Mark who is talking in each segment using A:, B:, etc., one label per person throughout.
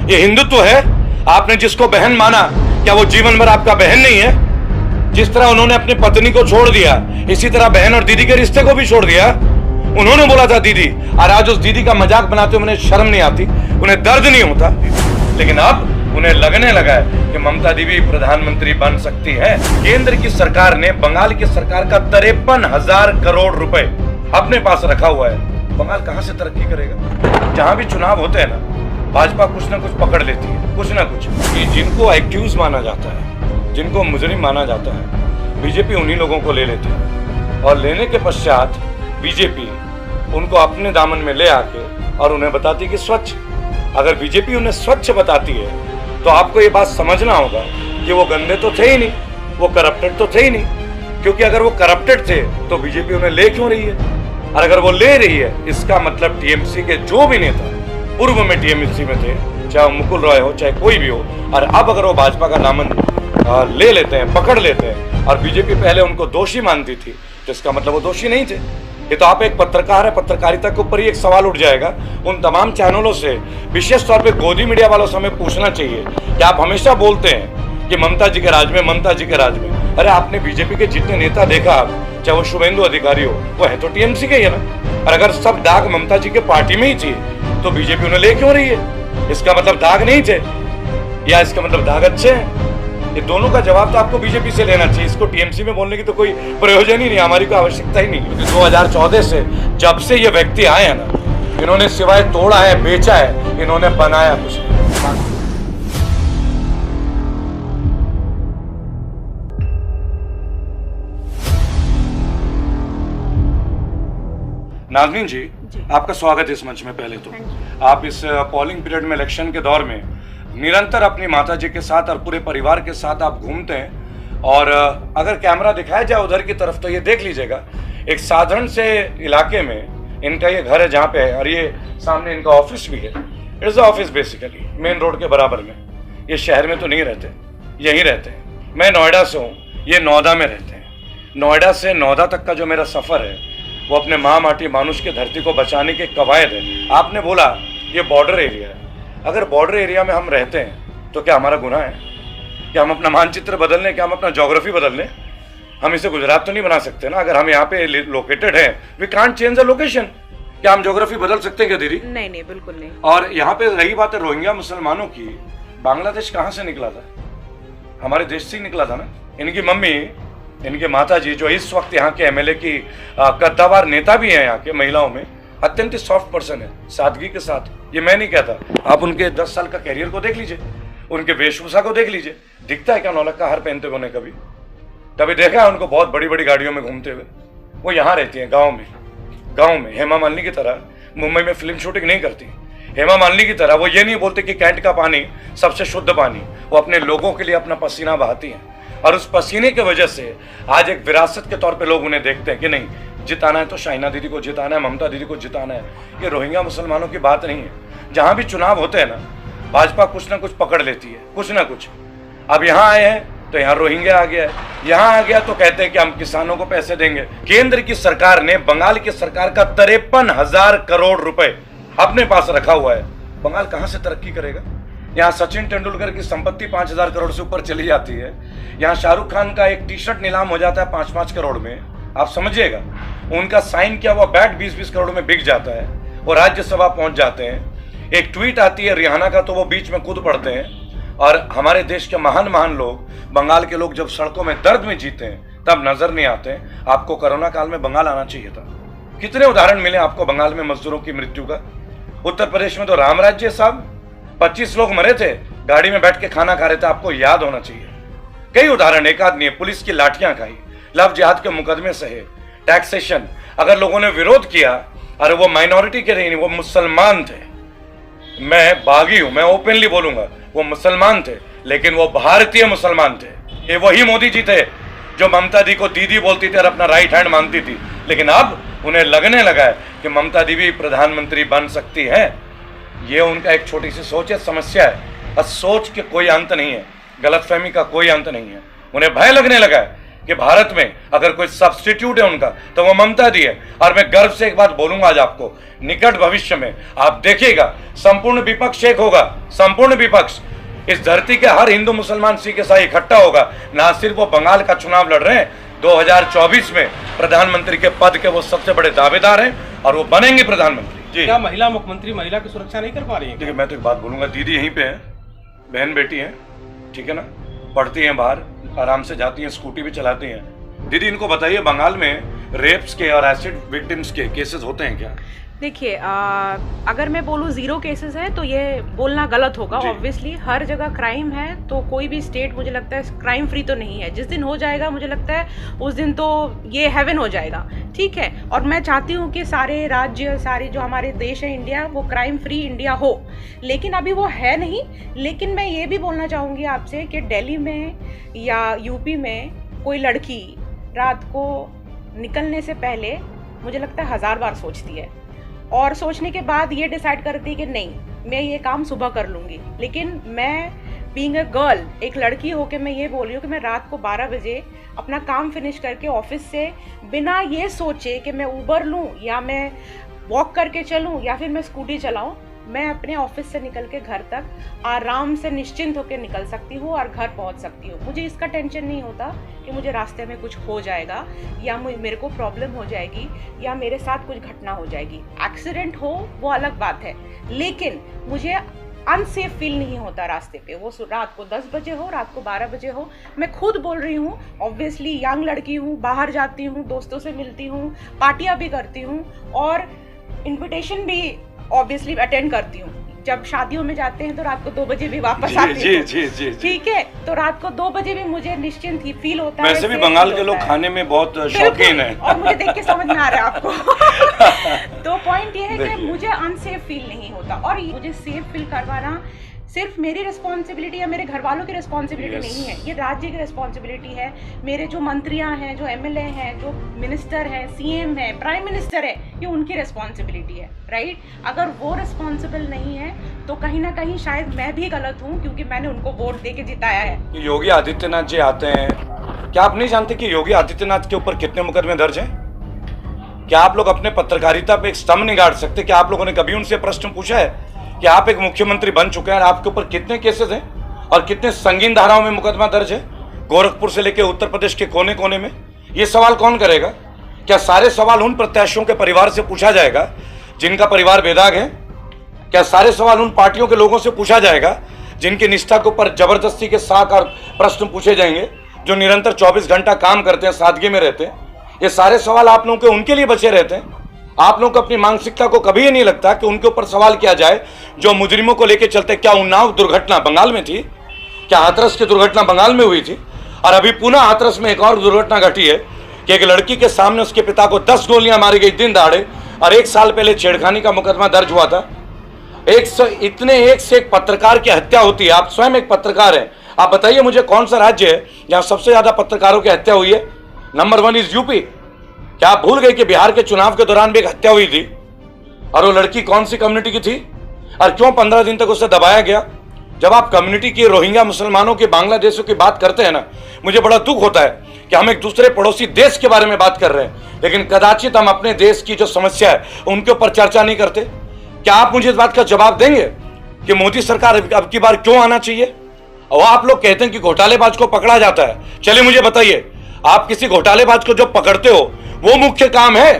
A: ये हिंदुत्व है? आपने जिसको बहन माना, क्या वो जीवन भर आपका बहन नहीं है? जिस तरह उन्होंने अपनी पत्नी को छोड़ दिया, इसी तरह बहन और दीदी के रिश्ते को भी छोड़ दिया। उन्होंने बोला था दीदी, और आज उस दीदी का मजाक बनाते हुए उन्हें शर्म नहीं आती, उन्हें दर्द नहीं होता। लेकिन अब उन्हें लगने लगा है कि ममता दीदी प्रधानमंत्री बन सकती है। केंद्र की सरकार ने बंगाल की सरकार का 53,000 करोड़ रुपए अपने पास रखा हुआ है। बंगाल कहां से तरक्की करेगा? जहां भी चुनाव होते हैं ना, भाजपा कुछ ना कुछ पकड़ लेती है, कुछ ना कुछ। कि जिनको एक्यूज माना जाता है, जिनको मुजरिम माना जाता है, बीजेपी उन्हीं लोगों को ले लेती है। और लेने के पश्चात बीजेपी उनको अपने दामन में ले आके और उन्हें बताती कि स्वच्छ। अगर बीजेपी उन्हें स्वच्छ बताती है तो आपको ये बात समझना होगा कि वो गंदे तो थे ही नहीं, वो करप्टेड तो थे ही नहीं। क्योंकि अगर वो करप्टेड थे तो बीजेपी उन्हें ले क्यों रही है? और अगर वो ले रही है, इसका मतलब टीएमसी के जो भी नेता पूर्व में टीएमसी में थे, चाहे मुकुल रॉय हो चाहे कोई भी हो, और अब अगर वो भाजपा का दामन ले लेते हैं, पकड़ लेते हैं, और बीजेपी पहले उनको दोषी मानती थी, तो इसका मतलब वो दोषी नहीं थे। ये तो आप एक पत्रकार है, पत्रकारिता के ऊपर ही एक सवाल उठ जाएगा। उन तमाम चैनलों से, विशेष तौर पे गोदी मीडिया वालों से हमें पूछना चाहिए कि आप हमेशा बोलते हैं कि ममता जी के राज में, ममता जी के राज में। अरे आपने बीजेपी के जितने नेता देखा, चाहे वो शुभेंदु अधिकारी हो, वो है तो टीएमसी के ही है ना। और अगर सब दाग ममता जी के पार्टी में ही थी तो बीजेपी उन्हें ले क्यों रही है? इसका मतलब दाग नहीं थे या इसका मतलब दाग अच्छे हैं? ये दोनों का जवाब तो आपको बीजेपी से लेना चाहिए। इसको टीएमसी में बोलने की तो कोई प्रयोजन ही नहीं, हमारी कोई आवश्यकता ही नहीं। 2014 से जब से ये व्यक्ति आए हैं ना, इन्होंने सिवाय तोड़ा है, बेचा है, इन्होंने बनाया कुछ नहीं। नाज़नीन जी, आपका स्वागत है इस मंच में। पहले तो आप इस पोलिंग पीरियड में, इलेक्शन के दौर में निरंतर अपनी माता जी के साथ और पूरे परिवार के साथ आप घूमते हैं। और अगर कैमरा दिखाया जाए उधर की तरफ तो ये देख लीजिएगा, एक साधारण से इलाके में इनका ये घर है जहाँ पे है, और ये सामने इनका ऑफिस भी है। It's office basically main road के बराबर में। ये शहर में तो नहीं रहते, यहीं रहते हैं। मैं नोएडा से हूँ, ये नौदा में रहते हैं। नोएडा से नौदा तक का जो मेरा सफ़र है वो अपने माँ माटी मानुष की धरती को बचाने के कवायद है। आपने बोला ये बॉर्डर एरिया है। अगर बॉर्डर एरिया में हम रहते हैं तो क्या हमारा गुनाह है? क्या हम अपना मानचित्र बदल लें? क्या हम अपना ज्योग्राफी बदल लें? हम इसे गुजरात तो नहीं बना सकते ना। अगर हम यहाँ पे लोकेटेड हैं, we can't change the location. क्या हम ज्योग्राफी बदल सकते हैं क्या दीदी?
B: नहीं नहीं, बिल्कुल नहीं।
A: और यहाँ पे रही बात है रोहिंग्या मुसलमानों की, बांग्लादेश कहाँ से निकला था? हमारे देश से ही निकला था ना। इनकी मम्मी, इनके माता जी, जो इस वक्त यहाँ के एमएलए की कद्दावर नेता भी हैं, यहाँ के महिलाओं में अत्यंत सॉफ्ट पर्सन है, सादगी के साथ। ये मैं नहीं कहता, आप उनके 10 साल का कैरियर को देख लीजिए, उनके वेशभूषा को देख लीजिए। दिखता है क्या नौलख का हार पहनते हुए? कभी कभी देखा है उनको बहुत बड़ी बड़ी गाड़ियों में घूमते हुए? वो यहाँ रहती हैं गाँव में। हेमा मालिनी की तरह मुंबई में फिल्म शूटिंग नहीं करती। हेमा मालिनी की तरह वो ये नहीं बोलते कि कैंट का पानी सबसे शुद्ध पानी। वो अपने लोगों के लिए अपना पसीना बहाती हैं, और उस पसीने की वजह से आज एक विरासत के तौर पे लोग उन्हें देखते हैं कि नहीं, जिताना है तो शाइना दीदी को जिताना है, ममता दीदी को जिताना है। ये रोहिंग्या मुसलमानों की बात नहीं है। जहां भी चुनाव होते हैं ना, भाजपा कुछ ना कुछ पकड़ लेती है, कुछ ना कुछ। अब यहाँ आए हैं तो यहाँ रोहिंग्या आ गया है, यहाँ आ गया तो कहते हैं कि हम किसानों को पैसे देंगे। केंद्र की सरकार ने बंगाल की सरकार का 53,000 करोड़ रुपए अपने पास रखा हुआ है। बंगाल कहां से तरक्की करेगा? यहाँ सचिन तेंदुलकर की संपत्ति 5,000 करोड़ से ऊपर चली जाती है। यहाँ शाहरुख खान का एक टी शर्ट नीलाम हो जाता है 5-5 करोड़ में। आप समझिएगा, उनका साइन किया हुआ बैट 20-20 करोड़ में बिक जाता है। वो राज्यसभा पहुंच जाते हैं। एक ट्वीट आती है रिहाना का तो वो बीच में कूद पड़ते हैं। और हमारे देश के महान लोग, बंगाल के लोग जब सड़कों में दर्द में जीते हैं तब नजर नहीं आते। आपको कोरोना काल में बंगाल आना चाहिए था। कितने उदाहरण मिले आपको बंगाल में मजदूरों की मृत्यु का? उत्तर प्रदेश में तो राम राज्य साहब, 25 लोग मरे थे, गाड़ी में बैठ के खाना खा रहे थे, आपको याद होना चाहिए। कई उदाहरण, एक आदमी है, पुलिस की लाठियां खाई, लव जिहाद के मुकदमे सहे, टैक्सेशन। अगर लोगों ने विरोध किया, अरे वो माइनॉरिटी के नहीं, वो मुसलमान थे। मैं बागी हूं, मैं ओपनली बोलूंगा, वो मुसलमान थे, लेकिन वो भारतीय मुसलमान थे। ये वही मोदी जी थे जो ममता दी को दीदी बोलती थी और अपना राइट हैंड मानती थी। लेकिन अब उन्हें लगने लगा है कि ममता दी भी प्रधानमंत्री बन सकती है। ये उनका एक छोटी सी सोच है, समस्या है। और सोच के कोई अंत नहीं है, गलतफहमी का कोई अंत नहीं है। उन्हें भय लगने लगा है कि भारत में अगर कोई सब्स्टिट्यूट है उनका तो वो ममता दी है। और मैं गर्व से एक बात बोलूंगा आज आपको, निकट भविष्य में आप देखिएगा संपूर्ण विपक्ष एक होगा, संपूर्ण विपक्ष इस धरती के हर हिंदू मुसलमान सिख ईसाई इकट्ठा होगा। ना सिर्फ वो बंगाल का चुनाव लड़ रहे हैं, 2024 में प्रधानमंत्री के पद के वो सबसे बड़े दावेदार हैं और वो बनेंगे प्रधानमंत्री। जी,
B: क्या महिला मुख्यमंत्री महिला की सुरक्षा नहीं कर पा रही है?
A: देखिए मैं तो एक बात बोलूंगा, दीदी यहीं पे है, बहन बेटी है, ठीक है ना, पढ़ती हैं बाहर, आराम से जाती हैं, स्कूटी भी चलाती हैं। दीदी इनको बताइए बंगाल में रेप्स के और एसिड विक्टिम्स के केसेस होते हैं क्या?
C: देखिए, अगर मैं बोलूँ ज़ीरो केसेस है तो ये बोलना गलत होगा। ऑब्वियसली हर जगह क्राइम है, तो कोई भी स्टेट मुझे लगता है क्राइम फ्री तो नहीं है। जिस दिन हो जाएगा मुझे लगता है उस दिन तो ये हेवन हो जाएगा, ठीक है। और मैं चाहती हूँ कि सारे राज्य, सारे जो हमारे देश है इंडिया, वो क्राइम फ्री इंडिया हो, लेकिन अभी वो है नहीं। लेकिन मैं ये भी बोलना चाहूँगी आपसे कि दिल्ली में या यूपी में कोई लड़की रात को निकलने से पहले मुझे लगता है 1000 बार सोचती है, और सोचने के बाद ये डिसाइड करती है कि नहीं मैं ये काम सुबह कर लूँगी। लेकिन मैं बीइंग अ गर्ल, एक लड़की होके मैं ये बोल रही हूँ कि मैं रात को 12 बजे अपना काम फिनिश करके ऑफिस से बिना ये सोचे कि मैं उबर लूँ या मैं वॉक करके चलूँ या फिर मैं स्कूटी चलाऊँ, मैं अपने ऑफिस से निकल के घर तक आराम से निश्चिंत होकर निकल सकती हूँ और घर पहुँच सकती हूँ। मुझे इसका टेंशन नहीं होता कि मुझे रास्ते में कुछ हो जाएगा या मेरे को प्रॉब्लम हो जाएगी या मेरे साथ कुछ घटना हो जाएगी। एक्सीडेंट हो वो अलग बात है, लेकिन मुझे अनसेफ फील नहीं होता रास्ते पे, वो रात को 10 बजे हो, रात को 12 बजे हो। मैं खुद बोल रही हूँ, ऑब्वियसली यंग लड़की हूँ, बाहर जाती हूँ, दोस्तों से मिलती हूँ, पार्टियाँ भी करती हूँ और इन्विटेशन भी ऑब्वियसली अटेंड करती हूँ। जब शादियों में जाते हैं तो रात को 2 बजे भी वापस आती हूँ, ठीक है। तो रात को 2 बजे भी मुझे निश्चिंत ही फील होता है।
A: वैसे भी बंगाल के लोग खाने में बहुत शौकीन हैं
C: और मुझे देख के समझ में आ रहा है आपको। तो पॉइंट ये है कि मुझे अनसेफ फील नहीं होता, और मुझे सेफ फील करवाना सिर्फ मेरी रिस्पॉन्सिबिलिटी या मेरे घर वालों की रिस्पॉन्सिबिलिटी नहीं है, ये राज्य की रिस्पॉन्सिबिलिटी है। मेरे जो मंत्रियां हैं, जो एमएलए हैं, जो मिनिस्टर हैं, सीएम है, प्राइम मिनिस्टर है, ये उनकी रिस्पॉन्सिबिलिटी है, राइट। अगर वो रिस्पॉन्सिबल नहीं है तो कहीं ना कहीं शायद मैं भी गलत हूँ, क्योंकि मैंने उनको वोट दे के जिताया है।
A: योगी आदित्यनाथ जी आते हैं, क्या आप नहीं जानते कि योगी आदित्यनाथ के ऊपर कितने मुकदमे दर्ज हैं? क्या आप लोग अपने पत्रकारिता पे एक स्तंभ नहीं गाड़ सकते? क्या आप लोगों ने कभी उनसे प्रश्न पूछा है कि आप एक मुख्यमंत्री बन चुके हैं और आपके ऊपर कितने केसेस हैं और कितने संगीन धाराओं में मुकदमा दर्ज है, गोरखपुर से लेकर उत्तर प्रदेश के कोने कोने में? ये सवाल कौन करेगा? क्या सारे सवाल उन प्रत्याशियों के परिवार से पूछा जाएगा जिनका परिवार बेदाग है? क्या सारे सवाल उन पार्टियों के लोगों से पूछा जाएगा जिनकी निष्ठा के ऊपर जबरदस्ती के साथ और प्रश्न पूछे जाएंगे, जो निरंतर 24 घंटा काम करते हैं, सादगी में रहते हैं? ये सारे सवाल आप लोगों के उनके लिए बचे रहते हैं। आप लोगों को अपनी मानसिकता को कभी ये नहीं लगता कि उनके ऊपर सवाल किया जाए जो मुजरिमों को लेकर चलते। क्या उन्नाव दुर्घटना बंगाल में थी? क्या हाथरस की दुर्घटना बंगाल में हुई थी? और अभी पुनः हाथरस में एक और दुर्घटना घटी है कि एक लड़की के सामने उसके पिता को 10 गोलियां मारी गई दिन दहाड़े, और 1 साल पहले छेड़खानी का मुकदमा दर्ज हुआ था। एक से एक पत्रकार की हत्या होती है। आप स्वयं एक पत्रकार हैं, आप बताइए मुझे कौन सा राज्य है जहां सबसे ज्यादा पत्रकारों की हत्या हुई है? Number 1 is UP. क्या आप भूल गए कि बिहार के चुनाव के दौरान भी एक हत्या हुई थी? और वो लड़की कौन सी कम्युनिटी की थी और क्यों 15 दिन तक उसे दबाया गया? जब आप कम्युनिटी की, रोहिंग्या मुसलमानों की, बांग्लादेशियों की बात करते हैं ना, मुझे बड़ा दुख होता है कि हम एक दूसरे पड़ोसी देश के बारे में बात कर रहे हैं, लेकिन कदाचित हम अपने देश की जो समस्या है उनके ऊपर चर्चा नहीं करते। क्या आप मुझे इस बात का जवाब देंगे कि मोदी सरकार अब की बार क्यों आना चाहिए? और आप लोग कहते हैं कि घोटालेबाज को पकड़ा जाता है। चलिए मुझे बताइए, आप किसी घोटालेबाज को जो पकड़ते हो वो मुख्य काम है,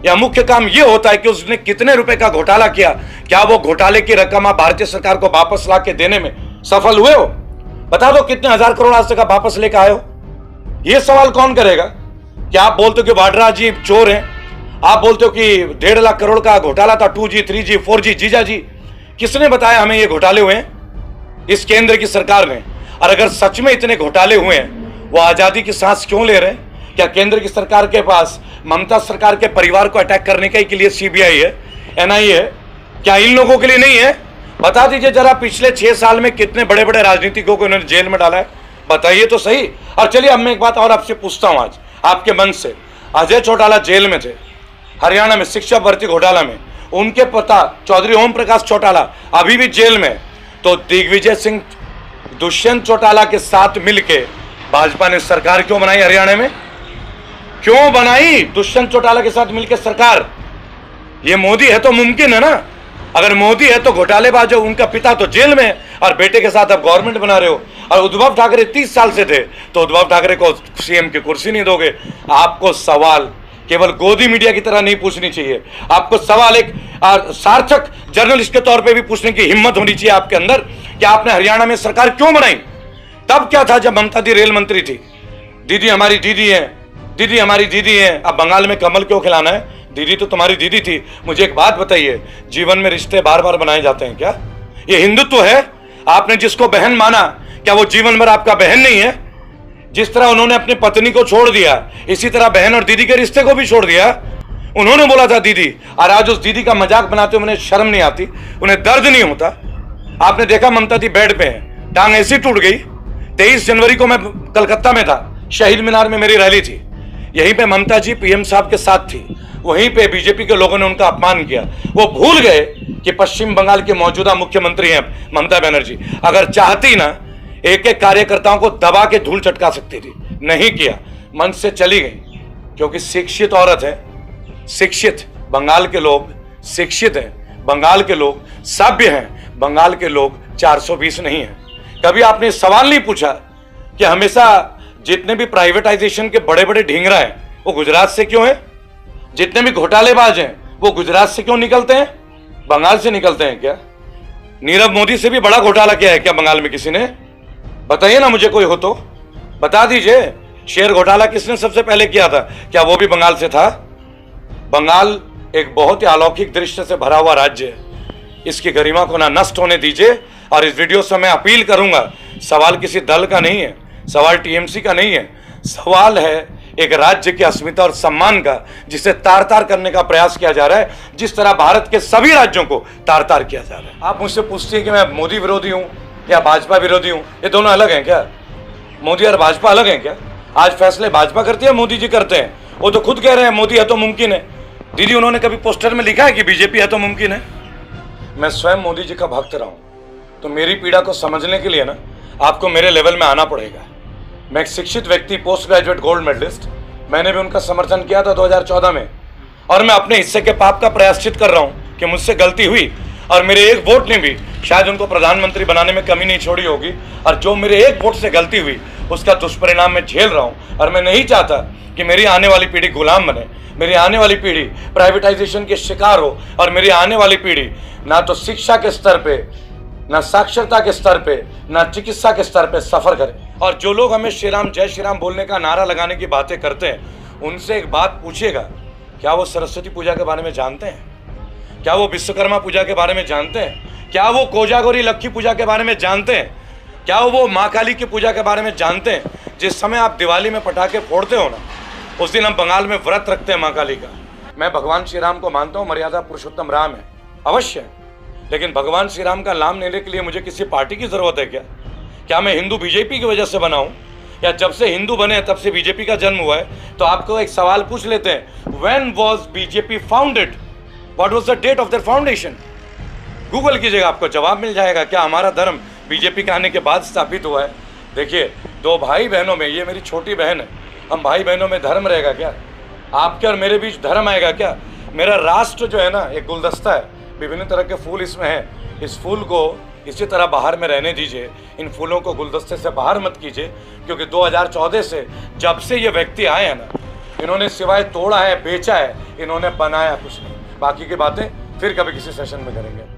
A: या मुख्य काम ये होता है कि उसने कितने रुपए का घोटाला किया? क्या वो घोटाले की रकम आप भारतीय सरकार को वापस ला के देने में सफल हुए हो? बता दो कितने 1000 करोड़ आज तक आप वापस लेकर आए हो? ये सवाल कौन करेगा? क्या आप बोलते हो कि वाड्रा जी चोर हैं? आप बोलते हो कि 1.5 लाख करोड़ का घोटाला था, 2G 3G 4G। जीजा जी, किसने बताया हमें ये घोटाले हुए हैं? इस केंद्र की सरकार ने। और अगर सच में इतने घोटाले हुए हैं, वो आजादी की सांस क्यों ले रहे हैं? क्या केंद्र की सरकार के पास ममता सरकार के परिवार को अटैक करने के लिए CBI है, NIA है? क्या इन लोगों के लिए नहीं है? बता दीजिए जरा, पिछले 6 साल में कितने बड़े बड़े राजनीतिकों को इन्होंने जेल में डाला है? बताइए तो सही। और चलिए अब मैं एक बात और आपसे पूछता हूं आज आपके मन से। अजय चौटाला जेल में थे हरियाणा में शिक्षा भर्ती घोटाला में, उनके पिता चौधरी ओम प्रकाश चौटाला अभी भी जेल में। तो दिग्विजय सिंह दुष्यंत चौटाला के साथ मिलके भाजपा ने सरकार क्यों बनाई हरियाणा में? क्यों बनाई दुष्यंत चौटाला के साथ मिलकर सरकार? ये मोदी है तो मुमकिन है ना। अगर मोदी है तो घोटालेबाज है, उनका पिता तो जेल में और बेटे के साथ आप गवर्नमेंट बना रहे हो। और उद्धव ठाकरे 30 साल से थे तो उद्धव ठाकरे को सीएम की कुर्सी नहीं दोगे। आपको सवाल केवल गोदी मीडिया की तरह नहीं पूछनी चाहिए, आपको सवाल एक सार्थक जर्नलिस्ट के तौर पे भी पूछने की हिम्मत होनी चाहिए आपके अंदर कि आपने हरियाणा में सरकार क्यों बनाई। तब क्या था जब ममता दी रेल मंत्री थी? दीदी हमारी दीदी है, दीदी हमारी दीदी है। अब बंगाल में कमल क्यों खिलाना है? दीदी तो तुम्हारी दीदी थी। मुझे एक बात बताइए, जीवन में रिश्ते बार बार बनाए जाते हैं क्या? ये हिंदुत्व है? आपने जिसको बहन माना क्या वो जीवन भर आपका बहन नहीं है? जिस तरह उन्होंने अपनी पत्नी को छोड़ दिया, इसी तरह बहन और दीदी के रिश्ते को भी छोड़ दिया। उन्होंने बोला था दीदी, और आज उस दीदी का मजाक बनाते हुए उन्हें शर्म नहीं आती, उन्हें दर्द नहीं होता। आपने देखा ममता दी बेड पे है, टांग ऐसी टूट गई। 23 जनवरी को मैं कलकत्ता में था, शहीद मीनार में मेरी रैली थी। यहीं पे ममता जी पीएम साहब के साथ थी, वहीं पे बीजेपी के लोगों ने उनका अपमान किया। वो भूल गए कि पश्चिम बंगाल के मौजूदा मुख्यमंत्री हैं ममता बनर्जी। अगर चाहती ना एक एक कार्यकर्ताओं को दबा के धूल चटका सकती थी, नहीं किया, मंच से चली गई। क्योंकि शिक्षित औरत है, शिक्षित बंगाल के लोग शिक्षित हैं, बंगाल के लोग सभ्य हैं, बंगाल के लोग 420 नहीं हैं। कभी आपने सवाल नहीं पूछा कि हमेशा जितने भी प्राइवेटाइजेशन के बड़े बड़े ढींगरा हैं वो गुजरात से क्यों हैं? जितने भी घोटालेबाज हैं वो गुजरात से क्यों निकलते हैं? बंगाल से निकलते हैं क्या? नीरव मोदी से भी बड़ा घोटाला किया है क्या बंगाल में किसी ने? बताइए ना, मुझे कोई हो तो बता दीजिए। शेयर घोटाला किसने सबसे पहले किया था? क्या वो भी बंगाल से था? बंगाल एक बहुत ही अलौकिक दृश्य से भरा हुआ राज्य है। इसकी गरिमा को ना नष्ट होने दीजिए। और इस वीडियो से मैं अपील करूंगा, सवाल किसी दल का नहीं है, सवाल टीएमसी का नहीं है, सवाल है एक राज्य की अस्मिता और सम्मान का, जिसे तार तार करने का प्रयास किया जा रहा है, जिस तरह भारत के सभी राज्यों को तार तार किया जा रहा है। आप मुझसे पूछते हैं कि मैं मोदी विरोधी हूं या भाजपा विरोधी हूं, ये दोनों अलग हैं क्या? मोदी और भाजपा अलग हैं क्या? आज फैसले भाजपा करती है, मोदी जी करते हैं। वो तो खुद कह रहे हैं मोदी है तो मुमकिन है। दीदी उन्होंने कभी पोस्टर में लिखा है कि बीजेपी है तो मुमकिन है? मैं स्वयं मोदी जी का भक्त रहा हूं, तो मेरी पीड़ा को समझने के लिए ना आपको मेरे लेवल में आना पड़ेगा। मैं एक शिक्षित व्यक्ति, पोस्ट ग्रेजुएट गोल्ड मेडलिस्ट, मैंने भी उनका समर्थन किया था 2014 में। और मैं अपने हिस्से के पाप का प्रायश्चित कर रहा हूं कि मुझसे गलती हुई और मेरे एक वोट ने भी शायद उनको प्रधानमंत्री बनाने में कमी नहीं छोड़ी होगी। और जो मेरे एक वोट से गलती हुई उसका दुष्परिणाम मैं झेल रहा हूं। और मैं नहीं चाहता कि मेरी आने वाली पीढ़ी गुलाम बने, मेरी आने वाली पीढ़ी प्राइवेटाइजेशन के शिकार हो, और मेरी आने वाली पीढ़ी ना तो शिक्षा के स्तर पे, ना साक्षरता के स्तर पे, ना चिकित्सा के स्तर पे सफर करे। और जो लोग हमें श्री राम जय श्री राम बोलने का नारा लगाने की बातें करते हैं, उनसे एक बात पूछिएगा, क्या वो सरस्वती पूजा के बारे में जानते हैं? क्या वो विश्वकर्मा पूजा के बारे में जानते हैं? क्या वो कोजागरी लक्की पूजा के बारे में जानते हैं? क्या वो माँ काली की पूजा के बारे में जानते हैं? जिस समय आप दिवाली में पटाखे फोड़ते हो ना, उस दिन हम बंगाल में व्रत रखते हैं माँ काली का। मैं भगवान श्री राम को मानता हूँ, मर्यादा पुरुषोत्तम राम है, अवश्य है। लेकिन भगवान श्री राम का नाम लेने के लिए मुझे किसी पार्टी की जरूरत है क्या? क्या मैं हिंदू बीजेपी की वजह से बना हूं? या जब से हिंदू बने तब से बीजेपी का जन्म हुआ है? तो आपको एक सवाल पूछ लेते हैं, when was BJP founded? What was the date of their foundation? Google कीजिएगा, आपको जवाब मिल जाएगा। क्या हमारा धर्म बीजेपी के आने के बाद स्थापित हुआ है? देखिए, दो भाई बहनों में, ये मेरी छोटी बहन है, हम भाई बहनों में धर्म रहेगा क्या? आपके और मेरे बीच धर्म आएगा क्या? मेरा राष्ट्र जो है ना, एक गुलदस्ता है, विभिन्न तरह के फूल इसमें हैं। इस फूल को इसी तरह बाहर में रहने दीजिए, इन फूलों को गुलदस्ते से बाहर मत कीजिए। क्योंकि 2014 से जब से ये व्यक्ति आए हैं ना, इन्होंने सिवाय तोड़ा है, बेचा है, इन्होंने बनाया कुछ नहीं। बाकी की बातें फिर कभी किसी सेशन में करेंगे।